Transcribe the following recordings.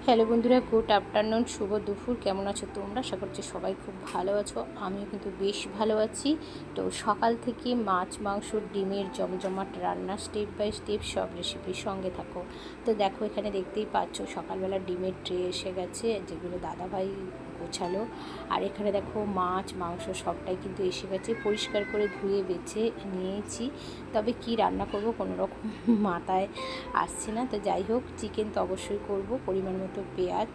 Hello বন্ধুরা, good afternoon, শুভ দুপুর। কেমন আছো তোমরা? আশা করছি সবাই খুব ভালো আছো। আমিও কিন্তু বেশ ভালো আছি। তো সকাল থেকে মাছ, মাংস, ডিমের জমজমাট রান্না, স্টেপ বাই স্টেপ সব রেসিপির সঙ্গে থাকো। তো দেখো, এখানে দেখতেই পাচ্ছ সকালবেলা ডিমের ট্রে এসে গেছে, যেগুলো দাদাভাই গোছালো। আর এখানে দেখো মাছ, মাংস সবটাই কিন্তু এসে গেছে। পরিষ্কার করে ধুয়ে বেছে নিয়েছি। তবে কি রান্না করব কোনো রকম মাথায় আসছে না। তো যাই হোক, চিকেন তো অবশ্যই করব। পরিমাণ মতো পেঁয়াজ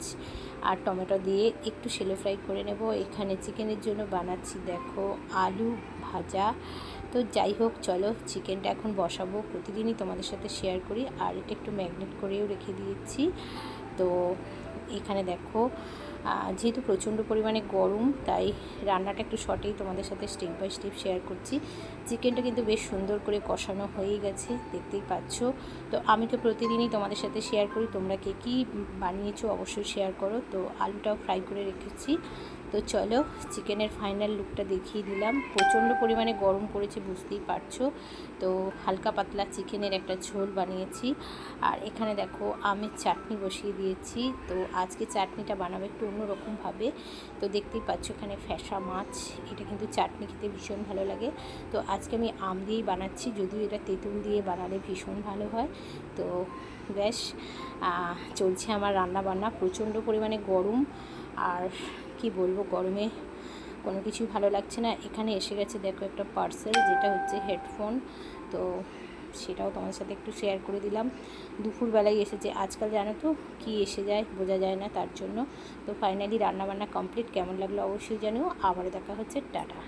আর টমেটো দিয়ে একটু শ্যালো ফ্রাই করে নেব। এখানে চিকেনের জন্য বানাচ্ছি দেখো আলু ভাজা। তো যাই হোক, চলো চিকেনটা এখন বসাবো। প্রতিদিনই তোমাদের সাথে শেয়ার করি, আর এটা একটু ম্যাগনেট করেও রেখে দিয়েছি। তো এখানে দেখো, যেহেতু প্রচণ্ড পরিমাণে গরম, তাই রান্নাটা একটু শর্টেই তোমাদের সাথে স্টেপ বাই স্টেপ শেয়ার করছি। চিকেনটা কিন্তু বেশ সুন্দর করে কষানো হয়ে গেছে, দেখতেই পাচ্ছ। তো আমি তো প্রতিদিনই তোমাদের সাথে শেয়ার করি, তোমরা কে কী বানিয়েছো অবশ্যই শেয়ার করো। তো আলুটাও ফ্রাই করে রেখেছি। তো চলো চিকেনের ফাইনাল লুকটা দেখিয়ে দিলাম। প্রচণ্ড পরিমাণে গরম পড়েছে, বুঝতেই পারছো। তো হালকা পাতলা চিকেনের একটা ঝোল বানিয়েছি। আর এখানে দেখো আমের চাটনি বসিয়ে দিয়েছি। তো আজকে চাটনিটা বানাবো একটু অন্যরকমভাবে। তো দেখতেই পাচ্ছ এখানে ফ্যাসা মাছ, এটা কিন্তু চাটনি খেতে ভীষণ ভালো লাগে। তো আজকে আমি আম দিয়েই বানাচ্ছি, যদিও এটা তেঁতুল দিয়ে বানালে ভীষণ ভালো হয়। তো বেশ চলছে আমার রান্না বান্না। প্রচণ্ড পরিমাণে গরম, আর কি বলবো, গরমে কোনো কিছুই ভালো লাগছে না। এখানে এসে গেছে দেখো একটা পার্সেল, যেটা হচ্ছে হেডফোন। তো সেটাও তোমার সাথে একটু শেয়ার করে দিলাম। দুপুরবেলায় এসেছে। আজকাল জানো তো কি এসে যায় বোঝা যায় না, তার জন্য। তো ফাইনালি রান্নাবান্না কমপ্লিট। কেমন লাগলো অবশ্যই জানিও। আবার দেখা হচ্ছে, টাটা।